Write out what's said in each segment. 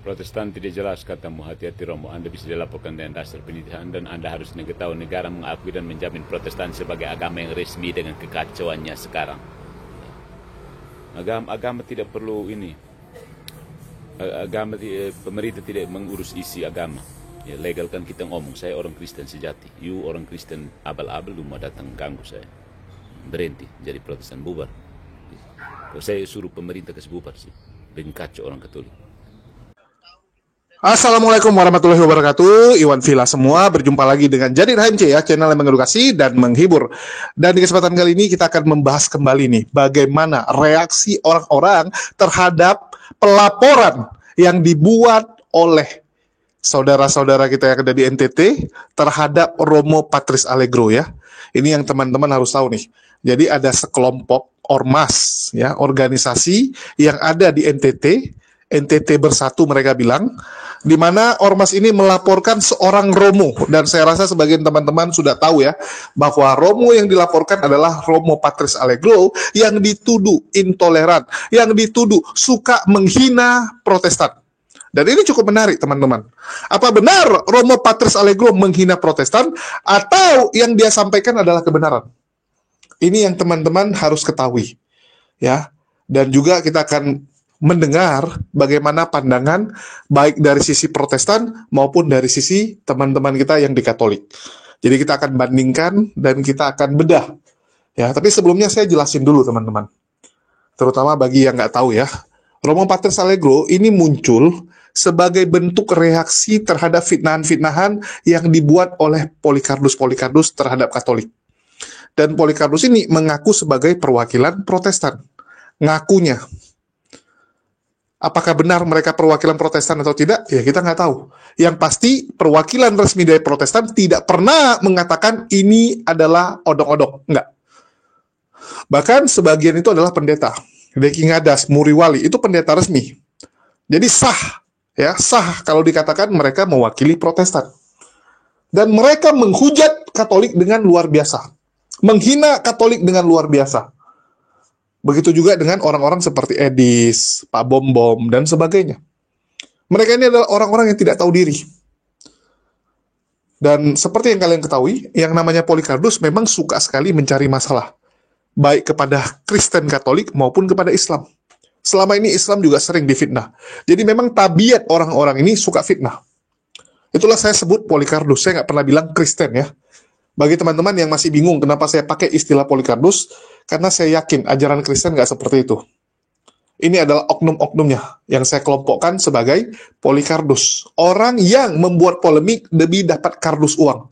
Protestan tidak jelas katamu, hati-hati Romo. Anda bisa dilaporkan dengan dasar penelitian dan Anda harus mengetahui negara mengakui dan menjamin Protestan sebagai agama yang resmi dengan kekacauannya sekarang. Agama tidak perlu ini. Pemerintah tidak mengurus isi agama. Ya, legalkan kita ngomong, saya orang Kristen sejati. You orang Kristen abal-abal, lu mau datang ganggu saya. Berhenti jadi Protestan, bubar. Kalau saya suruh pemerintah kasih bubar sih. Bikin kacau orang Katolik. Assalamualaikum warahmatullahi wabarakatuh. Iwan Villa semua, berjumpa lagi dengan Jadi HMC ya, channel yang mengedukasi dan menghibur. Dan di kesempatan kali ini kita akan membahas kembali nih bagaimana reaksi orang-orang terhadap pelaporan yang dibuat oleh saudara-saudara kita yang ada di NTT terhadap Romo Patris Allegro ya. Ini yang teman-teman harus tahu nih. Jadi ada sekelompok ormas ya, organisasi yang ada di NTT Bersatu mereka bilang, di mana ormas ini melaporkan seorang Romo, dan saya rasa sebagian teman-teman sudah tahu ya bahwa Romo yang dilaporkan adalah Romo Patris Allegro yang dituduh intoleran, yang dituduh suka menghina Protestan. Dan ini cukup menarik teman-teman. Apa benar Romo Patris Allegro menghina Protestan atau yang dia sampaikan adalah kebenaran? Ini yang teman-teman harus ketahui ya. Dan juga kita akan mendengar bagaimana pandangan baik dari sisi Protestan maupun dari sisi teman-teman kita yang di Katolik. Jadi kita akan bandingkan dan kita akan bedah. Ya, tapi sebelumnya saya jelasin dulu teman-teman. Terutama bagi yang nggak tahu ya. Romo Patris Allegro ini muncul sebagai bentuk reaksi terhadap fitnahan-fitnahan yang dibuat oleh Polycarpus terhadap Katolik. Dan Polycarpus ini mengaku sebagai perwakilan Protestan. Ngakunya. Apakah benar mereka perwakilan Protestan atau tidak? Ya kita nggak tahu. Yang pasti perwakilan resmi dari Protestan tidak pernah mengatakan ini adalah odok-odok. Enggak. Bahkan sebagian itu adalah pendeta. Deki Ngadas, Muriwali, itu pendeta resmi. Jadi sah. Ya, sah kalau dikatakan mereka mewakili Protestan. Dan mereka menghujat Katolik dengan luar biasa. Menghina Katolik dengan luar biasa. Begitu juga dengan orang-orang seperti Edis, Pak Bom-Bom, dan sebagainya. Mereka ini adalah orang-orang yang tidak tahu diri. Dan seperti yang kalian ketahui, yang namanya Polycarpus memang suka sekali mencari masalah. Baik kepada Kristen Katolik maupun kepada Islam. Selama ini Islam juga sering difitnah. Jadi memang tabiat orang-orang ini suka fitnah. Itulah saya sebut Polycarpus. Saya nggak pernah bilang Kristen ya. Bagi teman-teman yang masih bingung kenapa saya pakai istilah Polycarpus, karena saya yakin ajaran Kristen nggak seperti itu. Ini adalah oknum-oknumnya yang saya kelompokkan sebagai Polycarpus. Orang yang membuat polemik demi dapat kardus uang.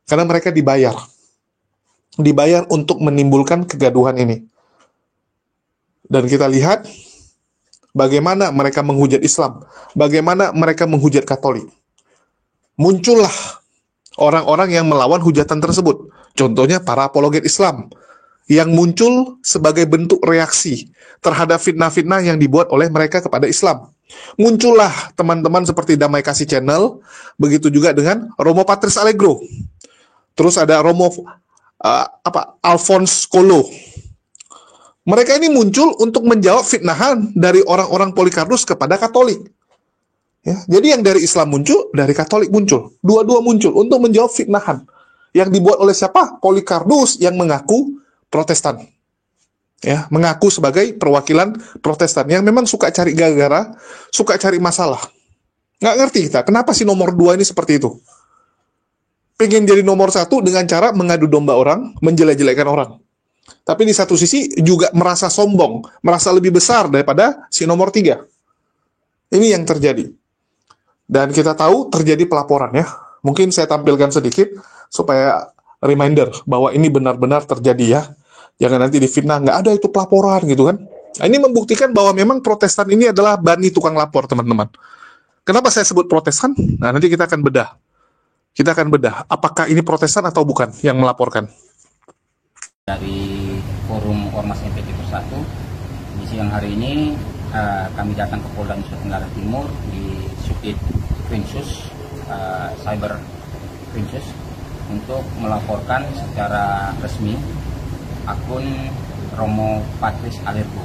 Karena mereka dibayar. Dibayar untuk menimbulkan kegaduhan ini. Dan kita lihat bagaimana mereka menghujat Islam, bagaimana mereka menghujat Katolik. Muncullah orang-orang yang melawan hujatan tersebut. Contohnya para apologet Islam yang muncul sebagai bentuk reaksi terhadap fitnah-fitnah yang dibuat oleh mereka kepada Islam. Muncullah teman-teman seperti Damai Kasih Channel, begitu juga dengan Romo Patris Allegro. Terus ada Romo Alphonse Kolo. Mereka ini muncul untuk menjawab fitnahan dari orang-orang Polycarpus kepada Katolik. Ya, jadi yang dari Islam muncul, dari Katolik muncul. Dua-dua muncul untuk menjawab fitnahan. Yang dibuat oleh siapa? Polycarpus yang mengaku Protestan. Ya, mengaku sebagai perwakilan Protestan. Yang memang suka cari gara-gara, suka cari masalah. Nggak ngerti kita, kenapa sih nomor 2 ini seperti itu? Pengen jadi nomor 1 dengan cara mengadu domba orang, menjelek-jelekkan orang. Tapi di satu sisi juga merasa sombong, merasa lebih besar daripada si nomor 3. Ini yang terjadi. Dan kita tahu terjadi pelaporan ya. Mungkin saya tampilkan sedikit supaya reminder bahwa ini benar-benar terjadi ya. Jangan nanti difitnah, nggak ada itu pelaporan gitu kan. Nah, ini membuktikan bahwa memang Protestan ini adalah bani tukang lapor teman-teman. Kenapa saya sebut Protestan? Nah nanti kita akan bedah. Kita akan bedah apakah ini Protestan atau bukan yang melaporkan. Dari forum Ormas NTT Bersatu, di siang hari ini kami datang ke Polda Nusa Tenggara Timur di Subdit Krimsus, Cyber Krimsus, untuk melaporkan secara resmi akun Romo Patris Allegro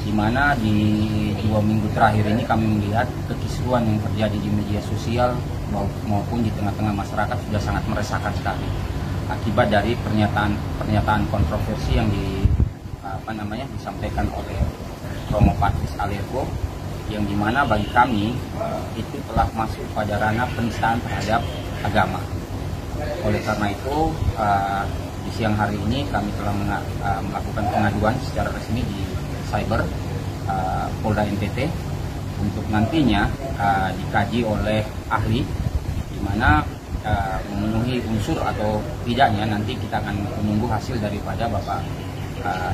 di mana di 2 minggu terakhir ini kami melihat kekisruan yang terjadi di media sosial maupun di tengah-tengah masyarakat sudah sangat meresahkan sekali akibat dari pernyataan kontroversi yang disampaikan oleh Romo Patris Alergo, yang dimana bagi kami itu telah masuk pada ranah penistaan terhadap agama. Oleh karena itu di siang hari ini kami telah melakukan pengaduan secara resmi di cyber Polda NTT untuk nantinya dikaji oleh ahli, di mana memenuhi unsur atau tidaknya nanti kita akan menunggu hasil daripada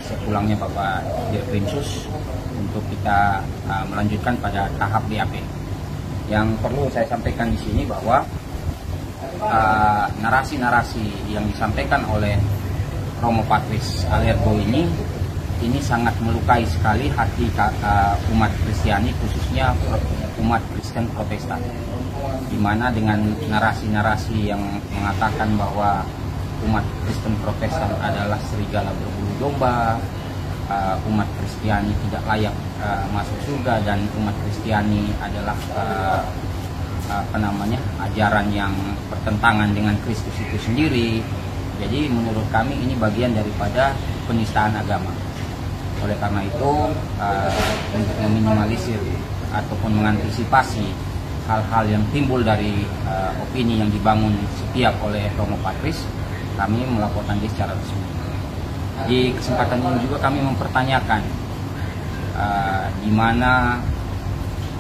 sepulangnya Bapak Dirkrimsus untuk kita melanjutkan pada tahap BAP. Yang perlu saya sampaikan di sini bahwa narasi-narasi yang disampaikan oleh Romo Patris Alergo ini sangat melukai sekali hati umat Kristiani, khususnya umat Kristen Protestan, di mana dengan narasi-narasi yang mengatakan bahwa umat Kristen Protestan adalah serigala berbulu domba, umat Kristiani tidak layak masuk surga, dan umat Kristiani adalah ajaran yang bertentangan dengan Kristus itu sendiri. Jadi menurut kami ini bagian daripada penistaan agama. Oleh karena itu untuk meminimalisir ataupun mengantisipasi hal-hal yang timbul dari opini yang dibangun setiap oleh Romo Patris, kami melaporkan dia secara resmi. Di kesempatan ini juga kami mempertanyakan di mana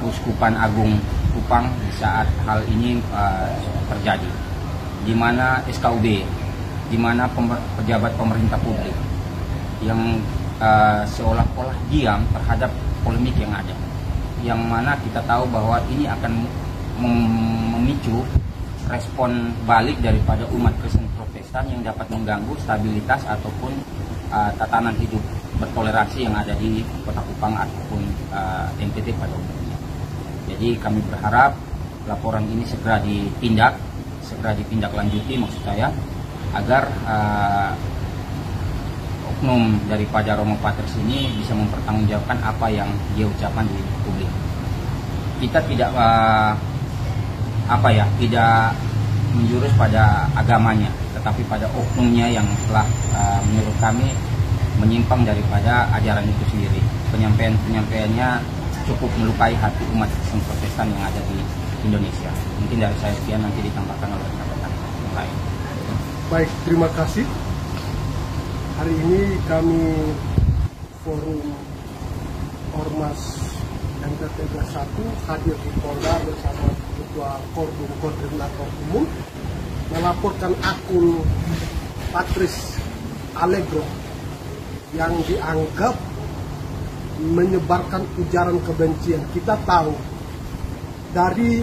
Uskupan Agung Kupang di saat hal ini terjadi, di mana SKUB, di mana pejabat pemerintah publik yang seolah-olah diam terhadap polemik yang ada, yang mana kita tahu bahwa ini akan memicu respon balik daripada umat Kristen Protestan yang dapat mengganggu stabilitas ataupun tatanan hidup bertoleransi yang ada di Kota Kupang ataupun NTT pada umumnya. Jadi kami berharap laporan ini segera ditindaklanjuti maksud saya, agar oknum daripada Romo Patris ini bisa mempertanggungjawabkan apa yang dia ucapkan di publik. Kita tidak tidak menjurus pada agamanya, tetapi pada oknumnya yang telah menurut kami menyimpang daripada ajaran itu sendiri. Penyampaiannya cukup melukai hati umat Kristen Protestan yang ada di Indonesia. Mungkin dari saya sekian, nanti ditambahkan oleh rekan-rekan yang lain. Baik, terima kasih. Hari ini kami Forum Ormas NTT 1 hadir di Polda bersama Ketua Koordinator Umum melaporkan akun Patris Alergo yang dianggap menyebarkan ujaran kebencian. Kita tahu dari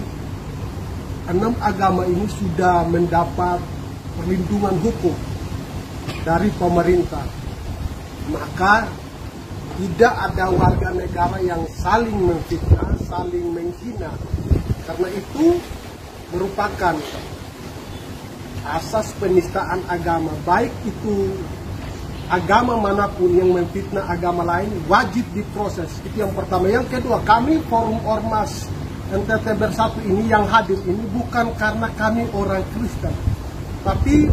6 agama ini sudah mendapat perlindungan hukum dari pemerintah, maka tidak ada warga negara yang saling memfitnah, saling menghina. Karena itu merupakan asas penistaan agama, baik itu agama manapun yang memfitnah agama lain wajib diproses. Itu yang pertama. Yang kedua, kami Forum Ormas NTT Bersatu ini yang hadir ini bukan karena kami orang Kristen, tapi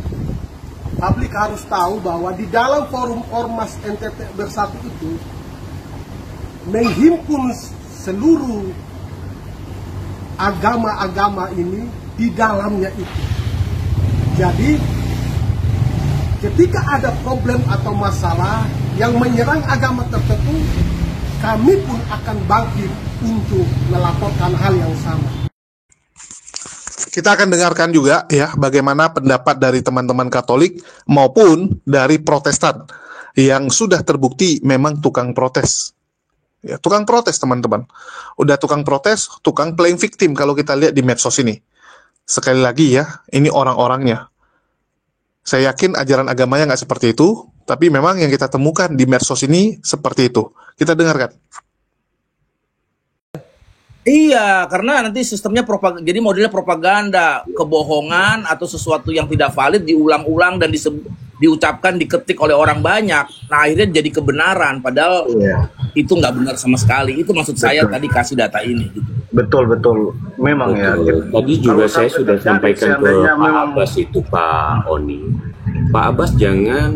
publik harus tahu bahwa di dalam Forum Ormas NTT Bersatu itu menghimpun seluruh agama-agama ini di dalamnya itu. Jadi ketika ada problem atau masalah yang menyerang agama tertentu, kami pun akan bangkit untuk melaporkan hal yang sama. Kita akan dengarkan juga ya bagaimana pendapat dari teman-teman Katolik maupun dari Protestan yang sudah terbukti memang tukang protes. Ya, tukang protes teman-teman. Udah tukang protes, tukang playing victim kalau kita lihat di medsos ini. Sekali lagi ya, ini orang-orangnya. Saya yakin ajaran agamanya nggak seperti itu, tapi memang yang kita temukan di medsos ini seperti itu. Kita dengarkan. Iya, karena nanti sistemnya jadi modelnya propaganda, kebohongan atau sesuatu yang tidak valid diulang-ulang dan diucapkan, diketik oleh orang banyak. Nah, akhirnya jadi kebenaran, padahal itu nggak benar sama sekali. Itu maksud saya Betul. tadi kasih data ini. Gitu. Betul. Memang ya. Betul. Tadi juga Kalau saya sampai sudah terjadi, sampaikan ke seandainya Pak memang Abbas itu, Pak Oni. Pak Abbas jangan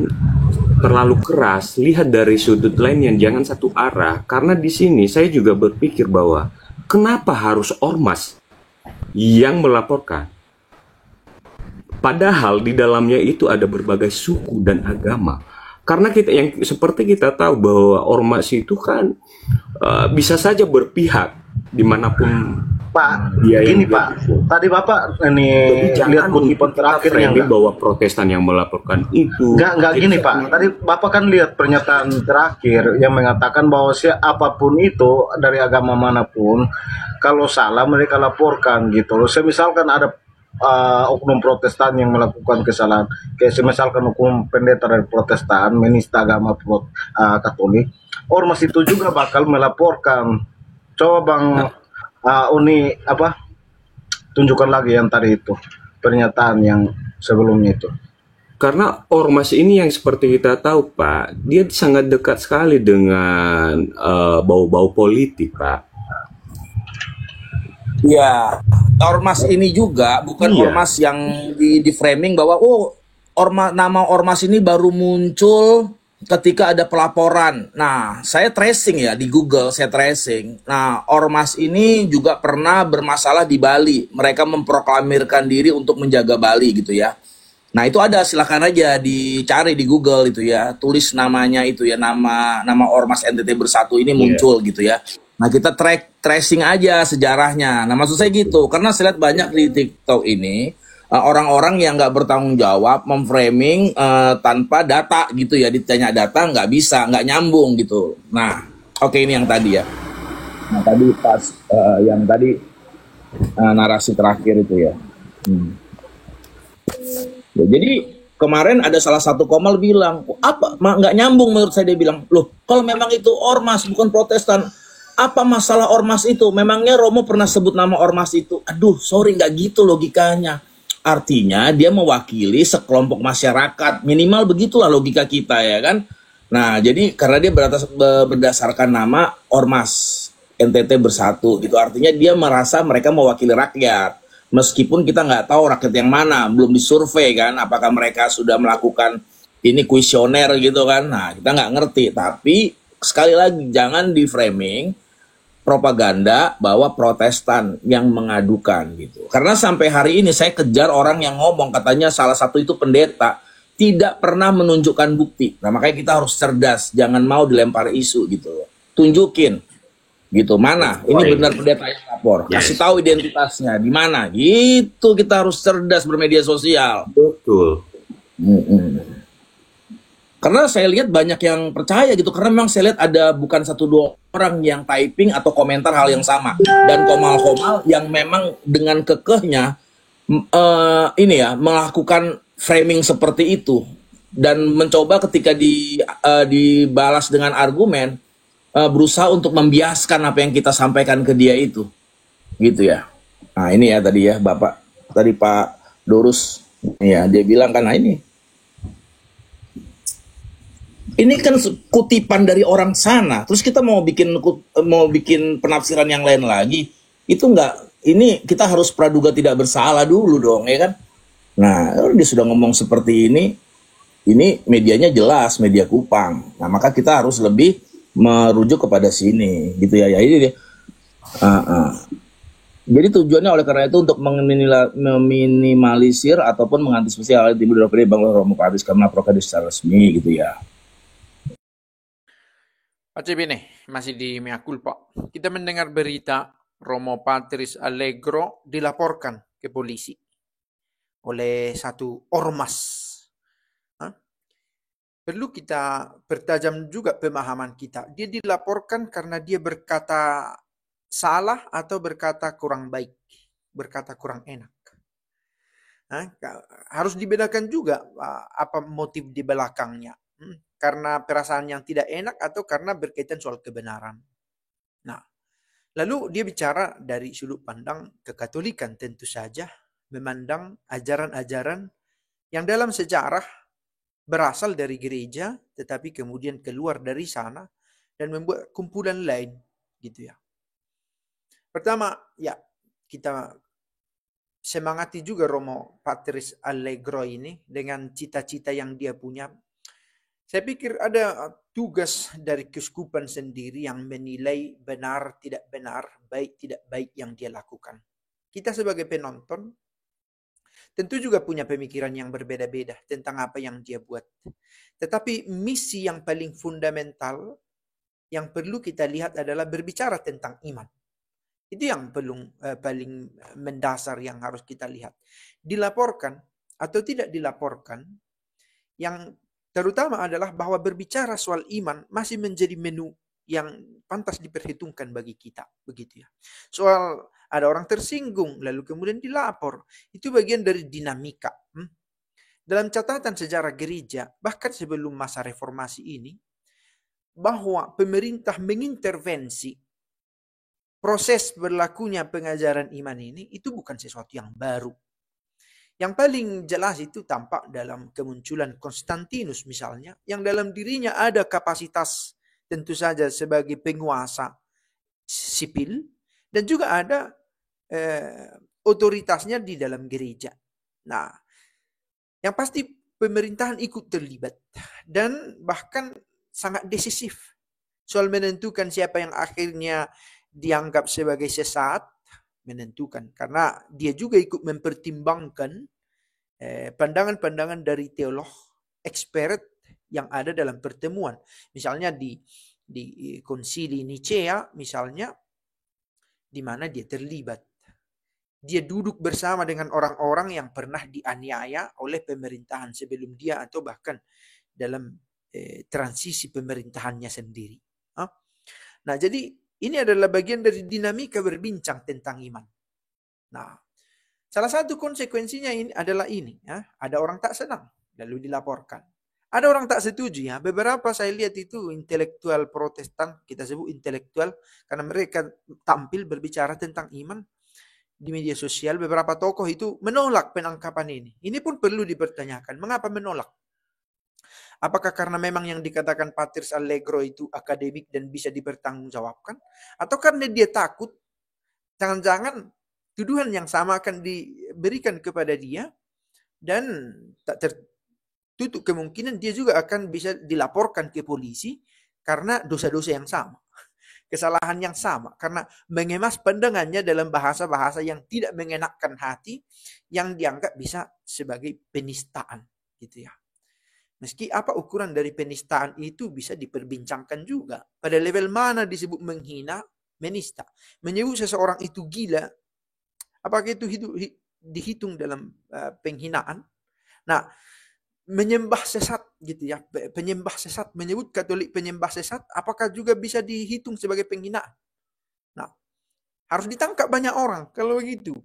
terlalu keras, lihat dari sudut lain yang jangan satu arah. Karena di sini saya juga berpikir bahwa kenapa harus ormas yang melaporkan? Padahal di dalamnya itu ada berbagai suku dan agama. Karena kita yang seperti kita tahu bahwa ormas itu kan bisa saja berpihak dimanapun Pak, dia yang gini Pak, tadi Bapak ini Jadi jangan lihat kutipan kita terakhir yang framing bahwa Protestan yang melaporkan itu. Enggak gini Pak. Tadi Bapak kan lihat pernyataan terakhir yang mengatakan bahwa siapapun itu dari agama manapun, kalau salah mereka laporkan gitu loh. Misalkan ada oknum Protestan yang melakukan kesalahan, kayak misalkan hukum pendeta dari Protestan, menista agama Katolik, ormas itu juga bakal melaporkan. Coba Bang Uni tunjukkan lagi yang tadi itu pernyataan yang sebelumnya itu. Karena ormas ini yang seperti kita tahu Pak, dia sangat dekat sekali dengan bau-bau politik Pak. Ya, ormas ini juga bukan Iya. ormas yang di framing bahwa nama ormas ini baru muncul ketika ada pelaporan. Nah, saya tracing ya di Google, saya tracing. Nah, ormas ini juga pernah bermasalah di Bali. Mereka memproklamirkan diri untuk menjaga Bali gitu ya. Nah, itu ada, silakan aja dicari di Google itu ya. Tulis namanya itu ya, nama ormas NTT Bersatu ini muncul gitu ya. Nah, kita tracing aja sejarahnya. Nah, maksud saya gitu, karena saya lihat banyak di TikTok ini orang-orang yang nggak bertanggung jawab, memframing tanpa data gitu ya, ditanya data nggak bisa, nggak nyambung gitu. Nah, oke, ini yang tadi ya. Nah, tadi pas yang tadi narasi terakhir itu ya. Ya, jadi kemarin ada salah satu komal bilang, apa nggak nyambung menurut saya, dia bilang, loh kalau memang itu ormas bukan Protestan, apa masalah ormas itu? Memangnya Romo pernah sebut nama ormas itu? Aduh, sorry, nggak gitu logikanya. Artinya dia mewakili sekelompok masyarakat, minimal begitulah logika kita ya kan. Nah, jadi karena dia berdasarkan nama ormas NTT Bersatu gitu, artinya dia merasa mereka mewakili rakyat. Meskipun kita nggak tahu rakyat yang mana, belum disurvei kan, apakah mereka sudah melakukan ini kuesioner gitu kan. Nah, kita nggak ngerti, tapi sekali lagi jangan di framing propaganda bahwa Protestan yang mengadukan gitu. Karena sampai hari ini saya kejar orang yang ngomong katanya salah satu itu pendeta, tidak pernah menunjukkan bukti. Nah, makanya kita harus cerdas, jangan mau dilempar isu gitu. Tunjukin gitu, mana ini benar pendeta yang lapor, kasih tahu identitasnya di mana gitu. Kita harus cerdas bermedia sosial. Betul. Karena saya lihat banyak yang percaya gitu, karena memang saya lihat ada bukan satu dua orang yang typing atau komentar hal yang sama, dan komal-komal yang memang dengan kekehnya ini ya melakukan framing seperti itu, dan mencoba ketika dibalas dengan argumen berusaha untuk membiaskan apa yang kita sampaikan ke dia itu, gitu ya. Nah ini ya tadi ya Bapak, tadi Pak Dorus ya, dia bilang kan, nah ini kan kutipan dari orang sana, terus kita mau bikin penafsiran yang lain lagi, itu enggak. Ini kita harus praduga tidak bersalah dulu dong, ya kan? Nah, dia sudah ngomong seperti ini medianya jelas, media Kupang. Nah, maka kita harus lebih merujuk kepada sini, gitu ya. Ya ini dia. Jadi tujuannya oleh karena itu untuk meminimalisir ataupun mengantisipasi hal yang timbul dari Bang Romo Padis karena prokades secara resmi, gitu ya. Pace bene, masih di Mea Culpa. Kita mendengar berita Romo Patris Allegro dilaporkan ke polisi oleh satu ormas. Perlu kita pertajam juga pemahaman kita. Dia dilaporkan karena dia berkata salah atau berkata kurang baik, berkata kurang enak. Harus dibedakan juga apa motif di belakangnya. Karena perasaan yang tidak enak atau karena berkaitan soal kebenaran. Nah, lalu dia bicara dari sudut pandang kekatolikan, tentu saja memandang ajaran-ajaran yang dalam sejarah berasal dari gereja, tetapi kemudian keluar dari sana dan membuat kumpulan lain, gitu ya. Pertama, ya kita semangati juga Romo Patris Allegro ini dengan cita-cita yang dia punya. Saya pikir ada tugas dari keuskupan sendiri yang menilai benar tidak benar, baik tidak baik yang dia lakukan. Kita sebagai penonton tentu juga punya pemikiran yang berbeda-beda tentang apa yang dia buat. Tetapi misi yang paling fundamental yang perlu kita lihat adalah berbicara tentang iman. Itu yang paling mendasar yang harus kita lihat. Dilaporkan atau tidak dilaporkan, yang terutama adalah bahwa berbicara soal iman masih menjadi menu yang pantas diperhitungkan bagi kita, begitu ya. Soal ada orang tersinggung lalu kemudian dilapor, itu bagian dari dinamika. Dalam catatan sejarah gereja, bahkan sebelum masa reformasi ini, bahwa pemerintah mengintervensi proses berlakunya pengajaran iman ini itu bukan sesuatu yang baru. Yang paling jelas itu tampak dalam kemunculan Konstantinus misalnya, yang dalam dirinya ada kapasitas tentu saja sebagai penguasa sipil, dan juga ada otoritasnya di dalam gereja. Nah, yang pasti pemerintahan ikut terlibat dan bahkan sangat decisif soal menentukan siapa yang akhirnya dianggap sebagai sesat, menentukan, karena dia juga ikut mempertimbangkan pandangan-pandangan dari teolog expert yang ada dalam pertemuan. Misalnya di konsili Nicea misalnya, di mana dia terlibat. Dia duduk bersama dengan orang-orang yang pernah dianiaya oleh pemerintahan sebelum dia atau bahkan dalam transisi pemerintahannya sendiri. Nah, jadi ini adalah bagian dari dinamika berbincang tentang iman. Nah, salah satu konsekuensinya ini adalah ini. Ya. Ada orang tak senang, lalu dilaporkan. Ada orang tak setuju. Ya. Beberapa saya lihat itu intelektual Protestan, kita sebut intelektual, karena mereka tampil berbicara tentang iman di media sosial. Beberapa tokoh itu menolak penangkapan ini. Ini pun perlu dipertanyakan. Mengapa menolak? Apakah karena memang yang dikatakan Patris Allegro itu akademik dan bisa dipertanggungjawabkan? Atau karena dia takut jangan-jangan tuduhan yang sama akan diberikan kepada dia dan tak tertutup kemungkinan dia juga akan bisa dilaporkan ke polisi karena dosa-dosa yang sama, kesalahan yang sama, karena mengemas pandangannya dalam bahasa-bahasa yang tidak mengenakkan hati yang dianggap bisa sebagai penistaan, gitu ya. Meski apa ukuran dari penistaan itu bisa diperbincangkan juga. Pada level mana disebut menghina, menista. Menyebut seseorang itu gila, apakah itu dihitung dalam penghinaan? Nah, menyembah sesat gitu ya, penyembah sesat, menyebut Katolik penyembah sesat, apakah juga bisa dihitung sebagai penghinaan? Nah, harus ditangkap banyak orang kalau begitu.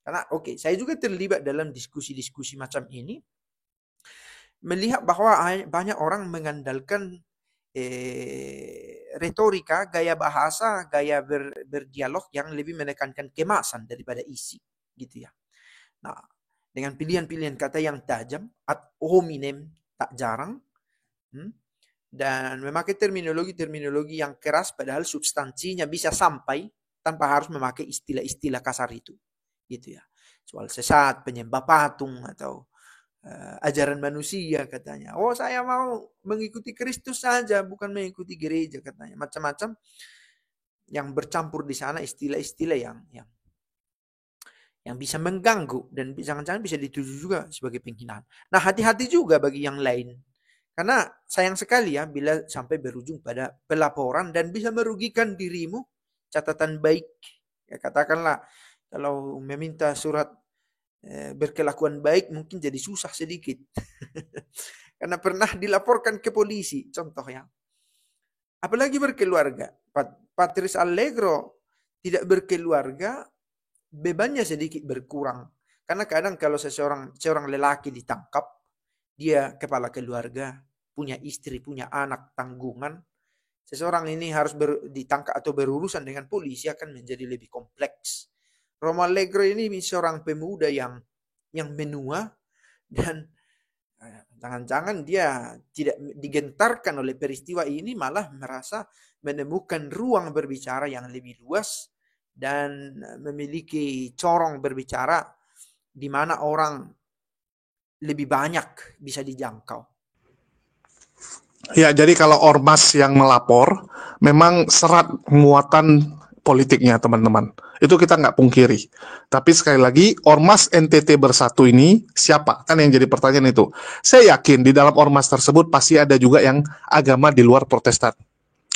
Karena saya juga terlibat dalam diskusi-diskusi macam ini, melihat bahwa banyak orang mengandalkan retorika, gaya bahasa, gaya berdialog yang lebih menekankan kemasan daripada isi, gitu ya. Nah, dengan pilihan-pilihan kata yang tajam, ad hominem tak jarang, dan memakai terminologi-terminologi yang keras, padahal substansinya bisa sampai tanpa harus memakai istilah-istilah kasar itu, gitu ya. Soal sesat, penyembah patung atau ajaran manusia katanya. Oh, saya mau mengikuti Kristus saja, bukan mengikuti gereja katanya. Macam-macam yang bercampur di sana, istilah-istilah yang bisa mengganggu dan jangan-jangan bisa dituju juga sebagai penghinaan. Nah, hati-hati juga bagi yang lain. Karena sayang sekali ya bila sampai berujung pada pelaporan dan bisa merugikan dirimu. Catatan baik, ya katakanlah kalau meminta surat berkelakuan baik mungkin jadi susah sedikit karena pernah dilaporkan ke polisi contohnya. Apalagi berkeluarga. Patris Allegro tidak berkeluarga, bebannya sedikit berkurang karena kadang kalau seorang lelaki ditangkap, dia kepala keluarga, punya istri, punya anak, tanggungan, seseorang ini harus ditangkap atau berurusan dengan polisi akan menjadi lebih kompleks. Romo Allegro ini seorang pemuda yang menua dan Jangan-jangan dia tidak digentarkan oleh peristiwa ini, malah merasa menemukan ruang berbicara yang lebih luas dan memiliki corong berbicara di mana orang lebih banyak bisa dijangkau. Ya, jadi kalau ormas yang melapor, memang serat muatan politiknya, teman-teman. Itu kita nggak pungkiri. Tapi sekali lagi, ormas NTT Bersatu ini siapa? Kan yang jadi pertanyaan itu. Saya yakin di dalam ormas tersebut pasti ada juga yang agama di luar Protestan.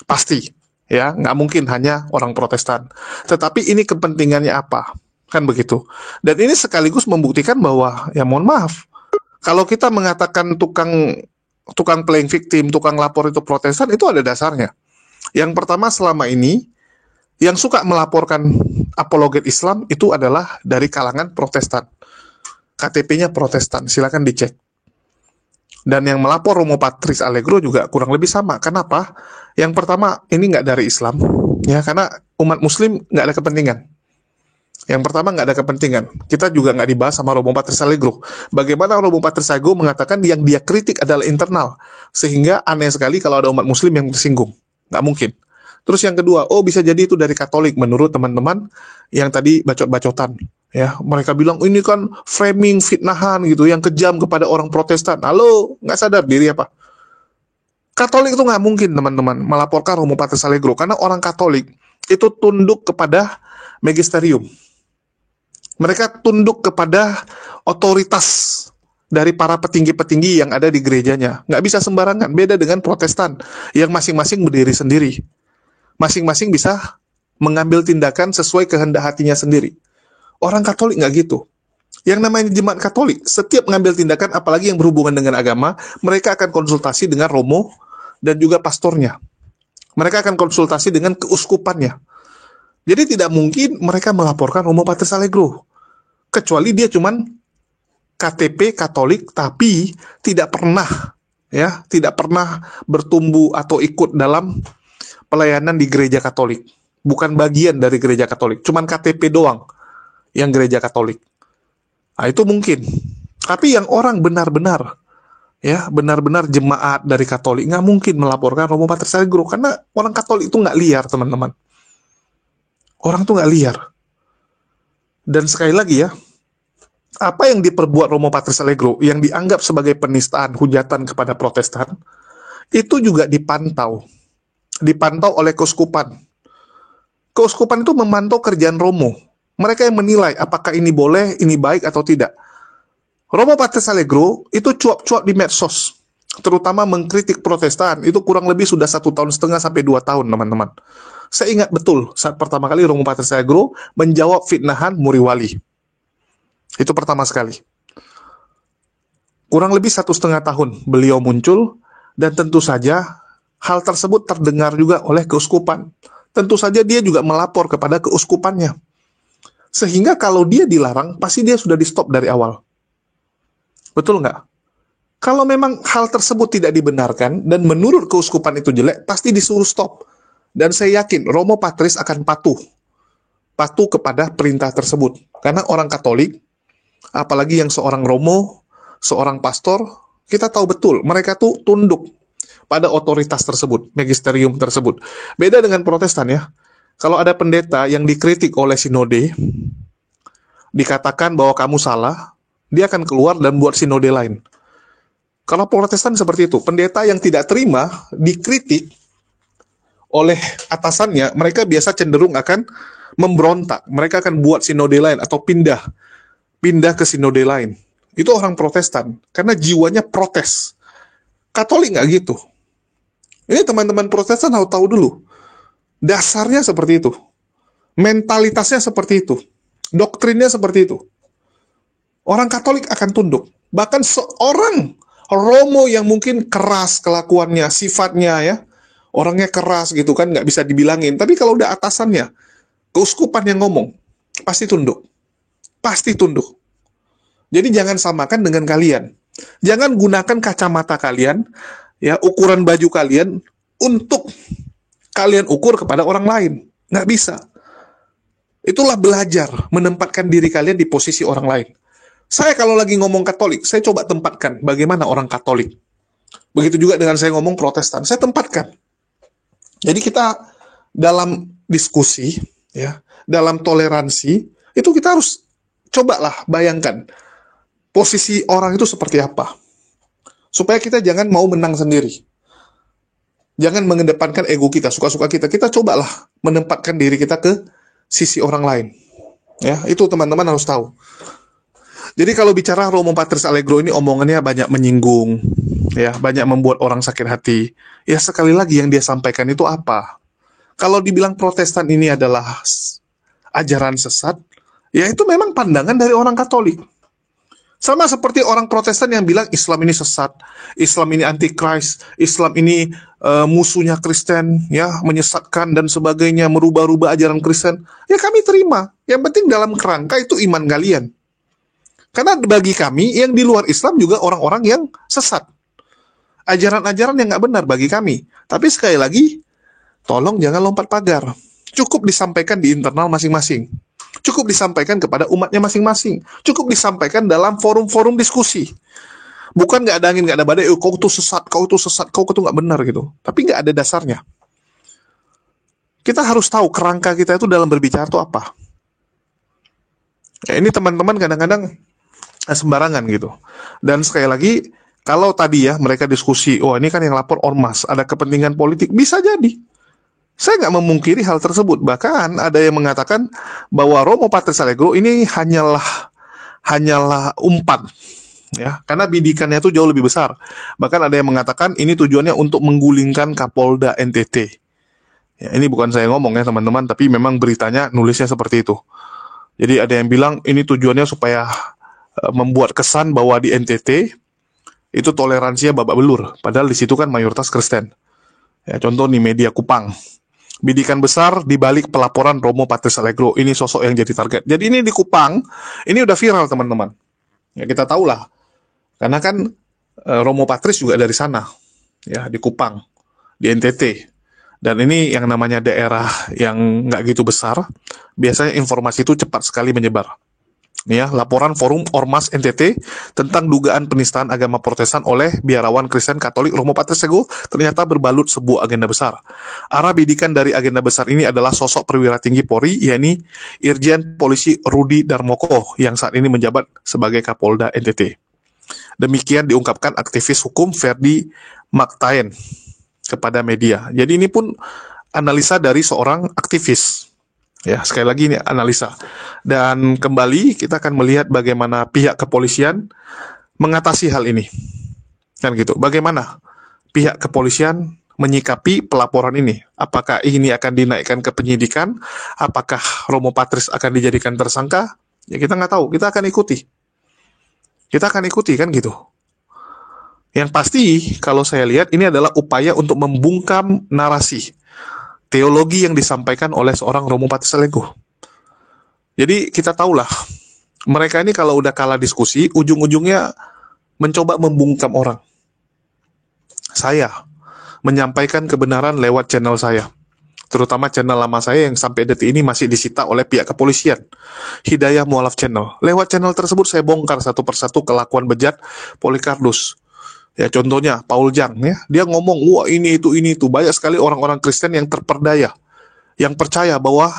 Pasti. Ya, nggak mungkin hanya orang Protestan. Tetapi ini kepentingannya apa? Kan begitu. Dan ini sekaligus membuktikan bahwa, ya mohon maaf, kalau kita mengatakan tukang playing victim, tukang lapor itu Protestan, itu ada dasarnya. Yang pertama, selama ini yang suka melaporkan apologet Islam itu adalah dari kalangan Protestan. KTP-nya Protestan, silakan dicek. Dan yang melapor Romo Patris Allegro juga kurang lebih sama. Kenapa? Yang pertama, ini nggak dari Islam, ya, karena umat Muslim nggak ada kepentingan. Yang pertama, nggak ada kepentingan. Kita juga nggak dibahas sama Romo Patris Allegro. Bagaimana Romo Patris Allegro mengatakan yang dia kritik adalah internal. Sehingga aneh sekali kalau ada umat Muslim yang tersinggung. Nggak mungkin. Terus yang kedua, bisa jadi itu dari Katolik menurut teman-teman yang tadi bacot-bacotan. Ya, mereka bilang ini kan framing fitnahan gitu yang kejam kepada orang Protestan. Halo, nggak sadar diri apa? Katolik itu nggak mungkin, teman-teman, melaporkan Romo Patris Allegro karena orang Katolik itu tunduk kepada magisterium. Mereka tunduk kepada otoritas dari para petinggi-petinggi yang ada di gerejanya. Nggak bisa sembarangan, beda dengan Protestan yang masing-masing berdiri sendiri. Masing-masing bisa mengambil tindakan sesuai kehendak hatinya sendiri. Orang Katolik nggak gitu. Yang namanya jemaat Katolik, setiap mengambil tindakan, apalagi yang berhubungan dengan agama, mereka akan konsultasi dengan romo dan juga pastornya. Mereka akan konsultasi dengan keuskupannya. Jadi tidak mungkin mereka melaporkan Romo Patris Allegro. Kecuali dia cuman KTP Katolik, tapi tidak pernah bertumbuh atau ikut dalam pelayanan di gereja Katolik. Bukan bagian dari gereja Katolik, cuman KTP doang yang gereja Katolik. Nah, itu mungkin. Tapi yang orang benar-benar jemaat dari Katolik nggak mungkin melaporkan Romo Patris Allegro karena orang Katolik itu nggak liar, teman-teman. Orang tuh nggak liar. Dan sekali lagi ya, apa yang diperbuat Romo Patris Allegro yang dianggap sebagai penistaan, hujatan kepada Protestan, itu juga dipantau oleh keuskupan. Keuskupan itu memantau kerjaan Romo. Mereka yang menilai apakah ini boleh, ini baik atau tidak. Romo Patris Allegro itu cuap-cuap di medsos, terutama mengkritik Protestan, itu kurang lebih sudah 1,5 tahun sampai 2 tahun, teman-teman. Saya ingat betul saat pertama kali Romo Patris Allegro menjawab fitnahan Muriwali. Itu pertama sekali. Kurang lebih 1,5 tahun beliau muncul, dan tentu saja hal tersebut terdengar juga oleh keuskupan. Tentu saja dia juga melapor kepada keuskupannya. Sehingga kalau dia dilarang, pasti dia sudah di-stop dari awal. Betul nggak? Kalau memang hal tersebut tidak dibenarkan, dan menurut keuskupan itu jelek, pasti disuruh stop. Dan saya yakin Romo Patris akan patuh kepada perintah tersebut. Karena orang Katolik, apalagi yang seorang Romo, seorang pastor, kita tahu betul, mereka tuh tunduk pada otoritas tersebut, magisterium tersebut. Beda dengan Protestan ya. Kalau ada pendeta yang dikritik oleh sinode, dikatakan bahwa kamu salah, dia akan keluar dan buat sinode lain. Kalau Protestan seperti itu, pendeta yang tidak terima dikritik oleh atasannya, mereka biasa cenderung akan memberontak. Mereka akan buat sinode lain atau pindah ke sinode lain. Itu orang Protestan, karena jiwanya protes. Katolik nggak gitu. Ini teman-teman Protestan harus tahu dulu. Dasarnya seperti itu. Mentalitasnya seperti itu. Doktrinnya seperti itu. Orang Katolik akan tunduk. Bahkan seorang Romo yang mungkin keras kelakuannya, sifatnya ya, orangnya keras gitu kan, nggak bisa dibilangin. Tapi kalau udah atasannya, keuskupan yang ngomong, pasti tunduk. Pasti tunduk. Jadi jangan samakan dengan kalian. Jangan gunakan kacamata kalian, ya, ukuran baju kalian untuk kalian ukur kepada orang lain. Nggak bisa. Itulah belajar menempatkan diri kalian di posisi orang lain. Saya kalau lagi ngomong Katolik, saya coba tempatkan bagaimana orang Katolik. Begitu juga dengan saya ngomong Protestan, saya tempatkan. Jadi kita dalam diskusi, ya, dalam toleransi, itu kita harus cobalah bayangkan posisi orang itu seperti apa. Supaya kita jangan mau menang sendiri. Jangan mengedepankan ego kita, suka-suka kita. Kita cobalah menempatkan diri kita ke sisi orang lain. Ya, itu teman-teman harus tahu. Jadi kalau bicara Romo Patris Allegro ini omongannya banyak menyinggung, ya, banyak membuat orang sakit hati. Ya sekali lagi yang dia sampaikan itu apa? Kalau dibilang Protestan ini adalah ajaran sesat, ya itu memang pandangan dari orang Katolik. Sama seperti orang Protestan yang bilang Islam ini sesat, Islam ini antikris, Islam ini musuhnya Kristen, ya, menyesatkan dan sebagainya, merubah-rubah ajaran Kristen. Ya kami terima. Yang penting dalam kerangka itu iman kalian. Karena bagi kami yang di luar Islam juga orang-orang yang sesat. Ajaran-ajaran yang nggak benar bagi kami. Tapi sekali lagi, tolong jangan lompat pagar. Cukup disampaikan di internal masing-masing. Cukup disampaikan kepada umatnya masing-masing. Cukup disampaikan dalam forum-forum diskusi. Bukan nggak ada angin, nggak ada badai, kau itu sesat, kau itu sesat, kau itu nggak benar gitu. Tapi nggak ada dasarnya. Kita harus tahu kerangka kita itu dalam berbicara itu apa. Ya, ini teman-teman kadang-kadang sembarangan gitu. Dan sekali lagi, kalau tadi ya mereka diskusi, oh ini kan yang lapor ormas, ada kepentingan politik, bisa jadi. Saya nggak memungkiri hal tersebut. Bahkan ada yang mengatakan bahwa Romo Patris Allegro ini hanyalah umpan, ya, karena bidikannya itu jauh lebih besar. Bahkan ada yang mengatakan ini tujuannya untuk menggulingkan Kapolda NTT. Ya, ini bukan saya ngomong ya teman-teman, tapi memang beritanya nulisnya seperti itu. Jadi ada yang bilang ini tujuannya supaya membuat kesan bahwa di NTT itu toleransinya babak belur, padahal di situ kan mayoritas Kristen. Ya, contoh nih media Kupang. Bidikan besar di balik pelaporan Romo Patris Allegro. Ini sosok yang jadi target. Jadi ini di Kupang, ini udah viral teman-teman. Ya kita tahulah. Karena kan Romo Patris juga dari sana. Ya, di Kupang, di NTT. Dan ini yang namanya daerah yang nggak gitu besar, biasanya informasi itu cepat sekali menyebar. Ya, laporan Forum Ormas NTT tentang dugaan penistaan agama Protestan oleh biarawan Kristen Katolik Romo Patris Allegro ternyata berbalut sebuah agenda besar. Arah bidikan dari agenda besar ini adalah sosok perwira tinggi Polri, yakni Irjen Polisi Rudi Darmoko yang saat ini menjabat sebagai Kapolda NTT. Demikian diungkapkan aktivis hukum Ferdi Maktain kepada media. Jadi ini pun analisa dari seorang aktivis. Ya, sekali lagi ini analisa. Dan kembali kita akan melihat bagaimana pihak kepolisian mengatasi hal ini. Kan gitu. Bagaimana pihak kepolisian menyikapi pelaporan ini? Apakah ini akan dinaikkan ke penyidikan? Apakah Romo Patris akan dijadikan tersangka? Ya kita nggak tahu. Kita akan ikuti. Kita akan ikuti kan gitu. Yang pasti kalau saya lihat ini adalah upaya untuk membungkam narasi teologi yang disampaikan oleh seorang Romo Patris Allegro. Jadi kita tahulah, mereka ini kalau udah kalah diskusi, ujung-ujungnya mencoba membungkam orang. Saya menyampaikan kebenaran lewat channel saya, terutama channel lama saya yang sampai detik ini masih disita oleh pihak kepolisian, Hidayah Mualaf Channel. Lewat channel tersebut saya bongkar satu persatu kelakuan bejat Polycarpus. Ya contohnya Paul Jang, ya, dia ngomong wah ini itu. Banyak sekali orang-orang Kristen yang terperdaya, yang percaya bahwa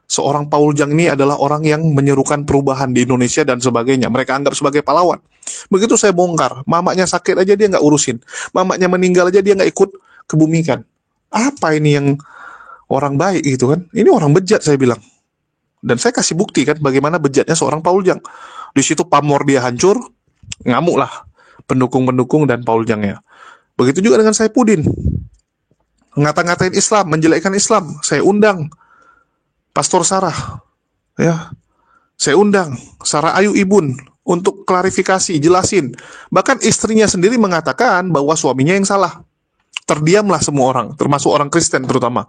seorang Paul Jang ini adalah orang yang menyerukan perubahan di Indonesia dan sebagainya. Mereka anggap sebagai pahlawan. Begitu saya bongkar, mamanya sakit aja dia nggak urusin, mamanya meninggal aja dia nggak ikut kebumikan. Apa ini yang orang baik gitu kan? Ini orang bejat saya bilang. Dan saya kasih bukti kan bagaimana bejatnya seorang Paul Jang. Di situ pamor dia hancur, ngamuk lah pendukung-pendukung dan Paul Jangnya. Begitu juga dengan Saipudin. Ngata-ngatain Islam, menjelekkan Islam. Saya undang Pastor Sarah. Ya. Saya undang Sarah Ayu Ibun untuk klarifikasi, jelasin. Bahkan istrinya sendiri mengatakan bahwa suaminya yang salah. Terdiamlah semua orang, termasuk orang Kristen terutama.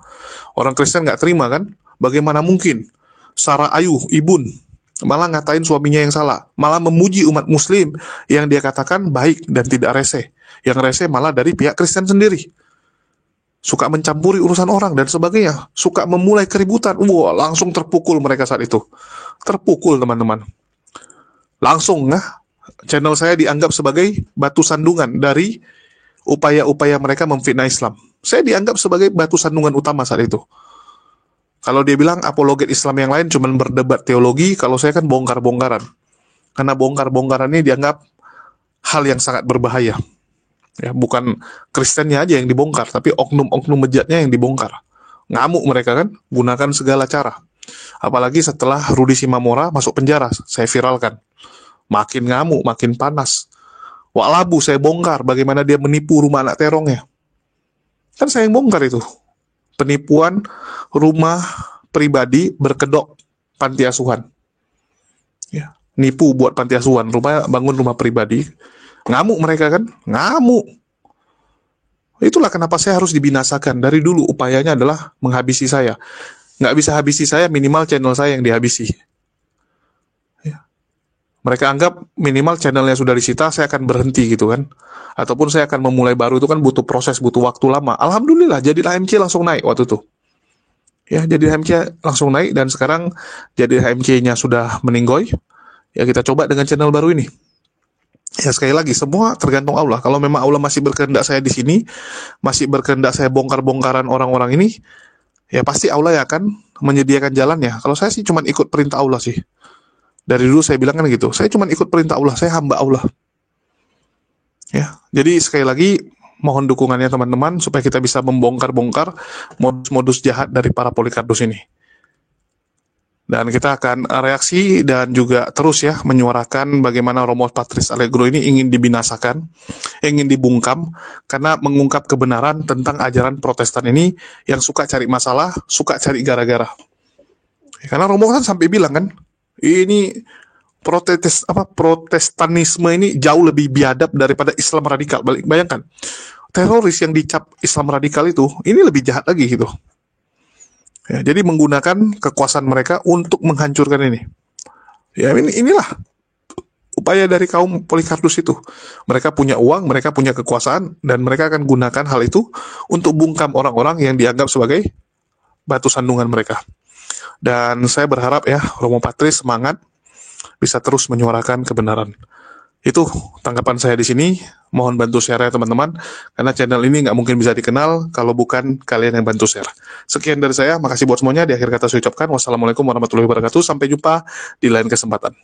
Orang Kristen nggak terima kan? Bagaimana mungkin Sarah Ayu Ibun malah ngatain suaminya yang salah, malah memuji umat muslim yang dia katakan baik dan tidak rese. Yang rese malah dari pihak Kristen sendiri. Suka mencampuri urusan orang dan sebagainya, suka memulai keributan. Wah, langsung terpukul mereka saat itu. Terpukul teman-teman. langsung channel saya dianggap sebagai batu sandungan dari upaya-upaya mereka memfitnah Islam. Saya dianggap sebagai batu sandungan utama saat itu. Kalau dia bilang apologet Islam yang lain cuma berdebat teologi, kalau saya kan bongkar-bongkaran. Karena bongkar-bongkaran ini dianggap hal yang sangat berbahaya. Ya, bukan Kristennya aja yang dibongkar, tapi oknum-oknum bejatnya yang dibongkar. Ngamuk mereka kan, gunakan segala cara. Apalagi setelah Rudi Simamora masuk penjara, saya viralkan. Makin ngamuk, makin panas. Wak Labu saya bongkar bagaimana dia menipu rumah anak terongnya. Kan saya yang bongkar itu. Penipuan rumah pribadi berkedok panti asuhan. Ya, nipu buat panti asuhan, bangun rumah pribadi. Ngamuk mereka kan? Ngamuk. Itulah kenapa saya harus dibinasakan. Dari dulu upayanya adalah menghabisi saya. Nggak bisa habisi saya, minimal channel saya yang dihabisi. Mereka anggap minimal channelnya sudah disita, saya akan berhenti gitu kan. Ataupun saya akan memulai baru, itu kan butuh proses, butuh waktu lama. Alhamdulillah, Jadid HMC langsung naik waktu itu. Ya, Jadid HMC langsung naik, dan sekarang Jadid HMC-nya sudah meninggoy. Ya, kita coba dengan channel baru ini. Ya, sekali lagi, semua tergantung Allah. Kalau memang Allah masih berkehendak saya di sini, masih berkehendak saya bongkar-bongkaran orang-orang ini, ya pasti Allah yang akan menyediakan jalannya. Kalau saya sih cuma ikut perintah Allah sih. Dari dulu saya bilang kan gitu, saya cuma ikut perintah Allah, saya hamba Allah. Ya, jadi sekali lagi mohon dukungannya teman-teman supaya kita bisa membongkar-bongkar modus-modus jahat dari para polikardus ini. Dan kita akan reaksi dan juga terus ya menyuarakan bagaimana Romo Patris Allegro ini ingin dibinasakan, ingin dibungkam karena mengungkap kebenaran tentang ajaran Protestan ini yang suka cari masalah, suka cari gara-gara. Karena Romo kan sampai bilang kan, ini Protestanisme ini jauh lebih biadab daripada Islam radikal. Bayangkan, teroris yang dicap Islam radikal itu, ini lebih jahat lagi gitu. Ya, jadi menggunakan kekuasaan mereka untuk menghancurkan ini. Ya, inilah upaya dari kaum Polikardus itu. Mereka punya uang, mereka punya kekuasaan, dan mereka akan gunakan hal itu untuk bungkam orang-orang yang dianggap sebagai batu sandungan mereka. Dan saya berharap ya, Romo Patris semangat, bisa terus menyuarakan kebenaran. Itu tanggapan saya di sini. Mohon bantu share ya teman-teman, karena channel ini nggak mungkin bisa dikenal kalau bukan kalian yang bantu share. Sekian dari saya, makasih buat semuanya. Di akhir kata saya ucapkan wassalamualaikum warahmatullahi wabarakatuh. Sampai jumpa di lain kesempatan.